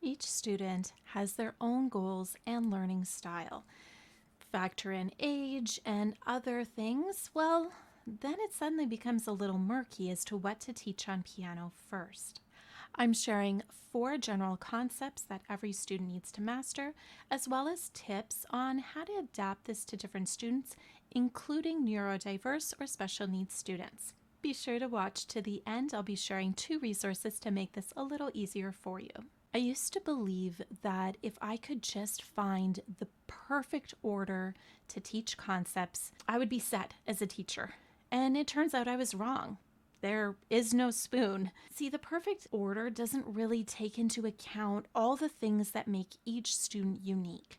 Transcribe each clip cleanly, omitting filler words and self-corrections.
Each student has their own goals and learning style. Factor in age and other things, well, then it suddenly becomes a little murky as to what to teach on piano first. I'm sharing 4 general concepts that every student needs to master, as well as tips on how to adapt this to different students, including neurodiverse or special needs students. Be sure to watch to the end. I'll be sharing 2 resources to make this a little easier for you. I used to believe that if I could just find the perfect order to teach concepts, I would be set as a teacher. And it turns out I was wrong. There is no spoon. See, the perfect order doesn't really take into account all the things that make each student unique.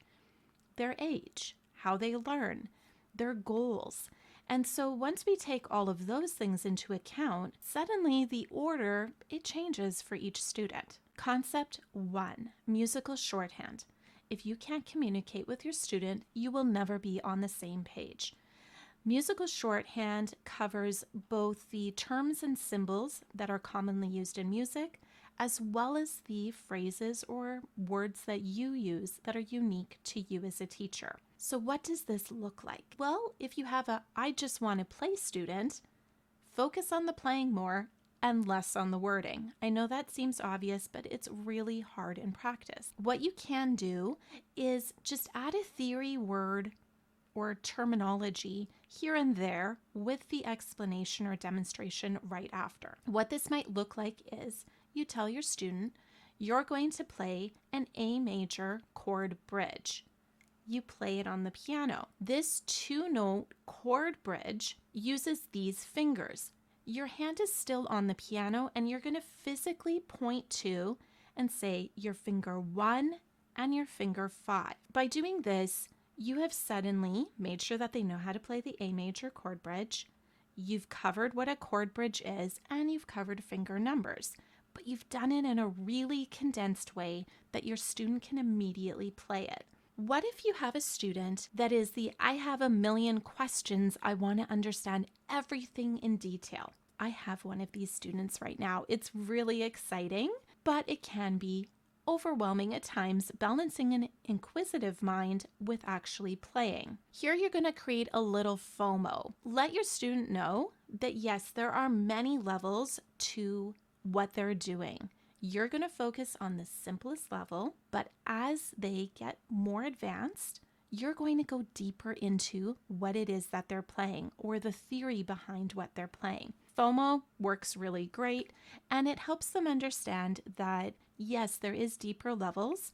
Their age, how they learn, their goals. And so once we take all of those things into account, suddenly the order, it changes for each student. Concept 1, musical shorthand. If you can't communicate with your student, you will never be on the same page. Musical shorthand covers both the terms and symbols that are commonly used in music, as well as the phrases or words that you use that are unique to you as a teacher. So what does this look like? Well, if you have a I just want to play student, focus on the playing more and less on the wording. I know that seems obvious, but it's really hard in practice. What you can do is just add a theory word or terminology here and there with the explanation or demonstration right after. What this might look like is you tell your student you're going to play an A major chord bridge. You play it on the piano. This 2-note chord bridge uses these fingers. Your hand is still on the piano and you're going to physically point to and say your finger 1 and your finger 5. By doing this, you have suddenly made sure that they know how to play the A major chord bridge. You've covered what a chord bridge is and you've covered finger numbers, but you've done it in a really condensed way that your student can immediately play it. What if you have a student that is I have a million questions, I want to understand everything in detail? I have one of these students right now. It's really exciting, but it can be overwhelming at times, balancing an inquisitive mind with actually playing. Here you're going to create a little FOMO. Let your student know that yes, there are many levels to what they're doing. You're going to focus on the simplest level, but as they get more advanced, you're going to go deeper into what it is that they're playing or the theory behind what they're playing. FOMO works really great, and it helps them understand that yes, there is deeper levels,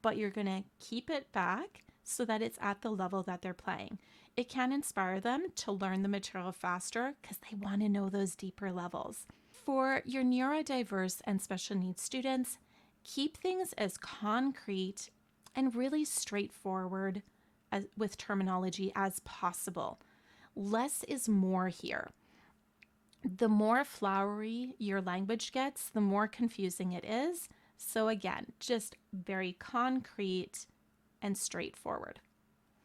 but you're going to keep it back so that it's at the level that they're playing. It can inspire them to learn the material faster because they want to know those deeper levels. For your neurodiverse and special needs students, keep things as concrete and really straightforward with terminology as possible. Less is more here. The more flowery your language gets, the more confusing it is. So again, just very concrete and straightforward.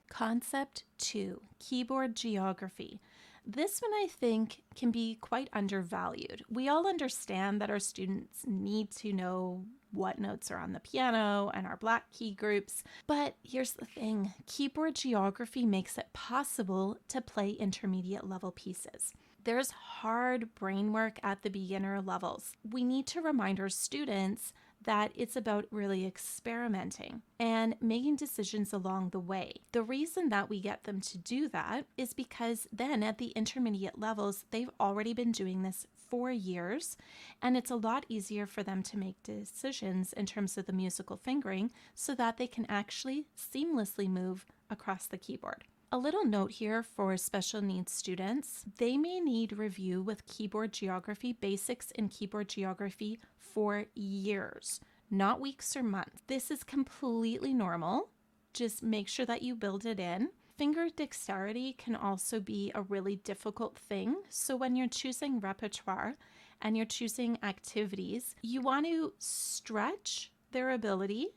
Concept 2, keyboard geography. This one I think can be quite undervalued. We all understand that our students need to know what notes are on the piano and our black key groups, but here's the thing, keyboard geography makes it possible to play intermediate level pieces. There's hard brain work at the beginner levels. We need to remind our students that it's about really experimenting and making decisions along the way. The reason that we get them to do that is because then at the intermediate levels, they've already been doing this for years, and it's a lot easier for them to make decisions in terms of the musical fingering so that they can actually seamlessly move across the keyboard. A little note here for special needs students, they may need review with keyboard geography, basics in keyboard geography for years, not weeks or months. This is completely normal. Just make sure that you build it in. Finger dexterity can also be a really difficult thing. So when you're choosing repertoire and you're choosing activities, you want to stretch their ability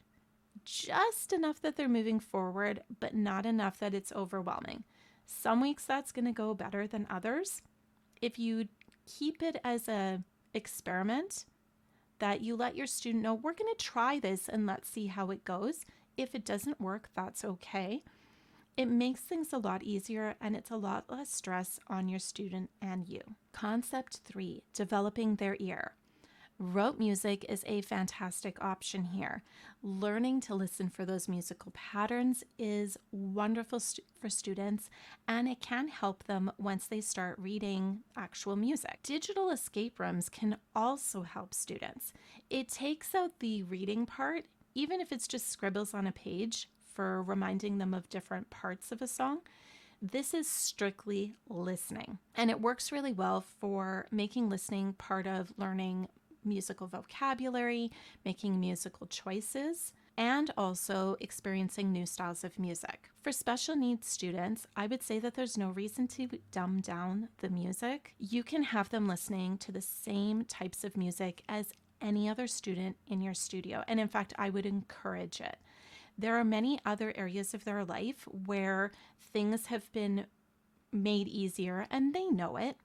just enough that they're moving forward, but not enough that it's overwhelming. Some weeks that's going to go better than others. If you keep it as an experiment, that you let your student know, we're going to try this and let's see how it goes. If it doesn't work, that's okay. It makes things a lot easier and it's a lot less stress on your student and you. Concept 3, developing their ear. Rote music is a fantastic option here. Learning to listen for those musical patterns is wonderful for students, and it can help them once they start reading actual music. Digital escape rooms can also help students. It takes out the reading part, even if it's just scribbles on a page for reminding them of different parts of a song. This is strictly listening, and it works really well for making listening part of learning musical vocabulary, making musical choices, and also experiencing new styles of music. For special needs students, I would say that there's no reason to dumb down the music. You can have them listening to the same types of music as any other student in your studio, and in fact, I would encourage it. There are many other areas of their life where things have been made easier and they know it.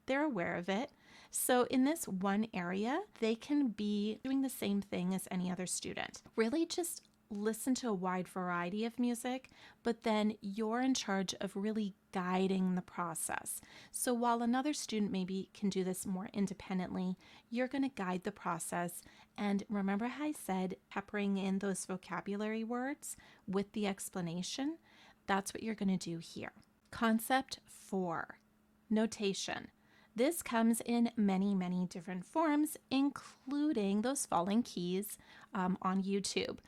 They're aware of it. So in this one area, they can be doing the same thing as any other student. Really just listen to a wide variety of music, but then you're in charge of really guiding the process. So while another student maybe can do this more independently, you're going to guide the process. And remember how I said peppering in those vocabulary words with the explanation? That's what you're going to do here. Concept 4, notation. This comes in many, many different forms, including those falling keys on YouTube.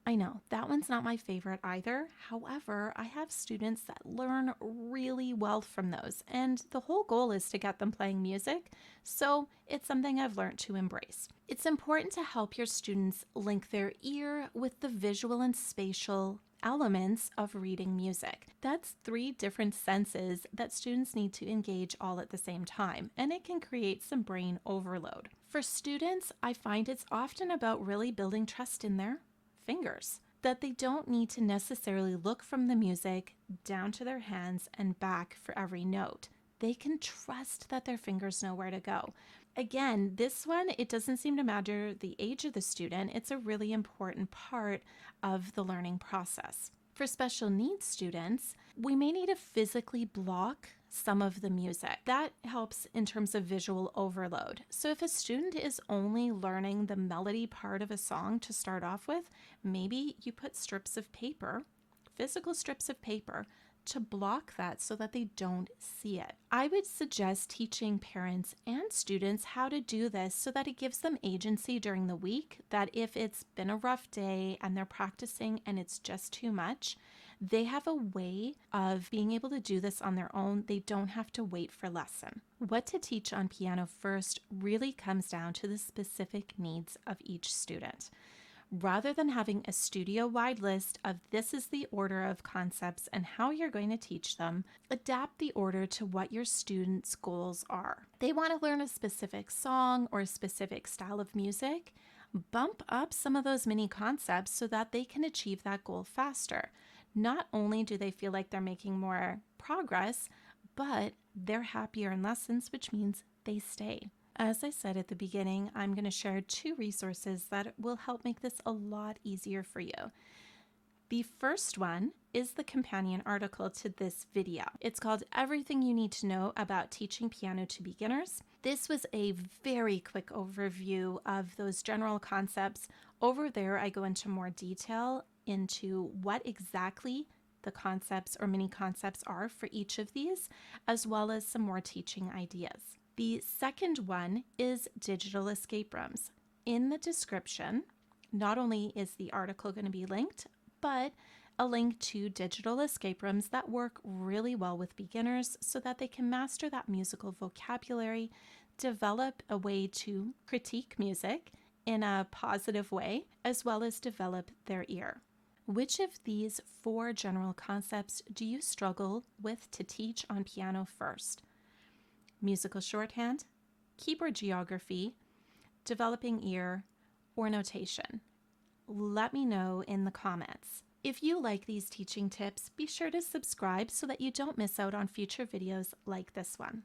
I know that one's not my favorite either. However, I have students that learn really well from those, and the whole goal is to get them playing music, so it's something I've learned to embrace. It's important to help your students link their ear with the visual and spatial elements of reading music. That's 3 different senses that students need to engage all at the same time, and it can create some brain overload. For students, I find it's often about really building trust in their fingers, that they don't need to necessarily look from the music down to their hands and back for every note. They can trust that their fingers know where to go. Again, this one, it doesn't seem to matter the age of the student. It's a really important part of the learning process. For special needs students, we may need to physically block some of the music. That helps in terms of visual overload. So if a student is only learning the melody part of a song to start off with, maybe you put strips of paper, physical strips of paper, to block that so that they don't see it. I would suggest teaching parents and students how to do this so that it gives them agency during the week, that if it's been a rough day and they're practicing and it's just too much, they have a way of being able to do this on their own. They don't have to wait for lesson. What to teach on piano first really comes down to the specific needs of each student. Rather than having a studio-wide list of this is the order of concepts and how you're going to teach them, adapt the order to what your students' goals are. They want to learn a specific song or a specific style of music. Bump up some of those mini concepts so that they can achieve that goal faster. Not only do they feel like they're making more progress, but they're happier in lessons, which means they stay. As I said at the beginning, I'm going to share 2 resources that will help make this a lot easier for you. The first one is the companion article to this video. It's called Everything You Need to Know About Teaching Piano to Beginners. This was a very quick overview of those general concepts. Over there, I go into more detail into what exactly the concepts or mini concepts are for each of these, as well as some more teaching ideas. The second one is digital escape rooms. In the description, not only is the article going to be linked, but a link to digital escape rooms that work really well with beginners so that they can master that musical vocabulary, develop a way to critique music in a positive way, as well as develop their ear. Which of these 4 general concepts do you struggle with to teach on piano first? Musical shorthand, keyboard geography, developing ear, or notation? Let me know in the comments. If you like these teaching tips, be sure to subscribe so that you don't miss out on future videos like this one.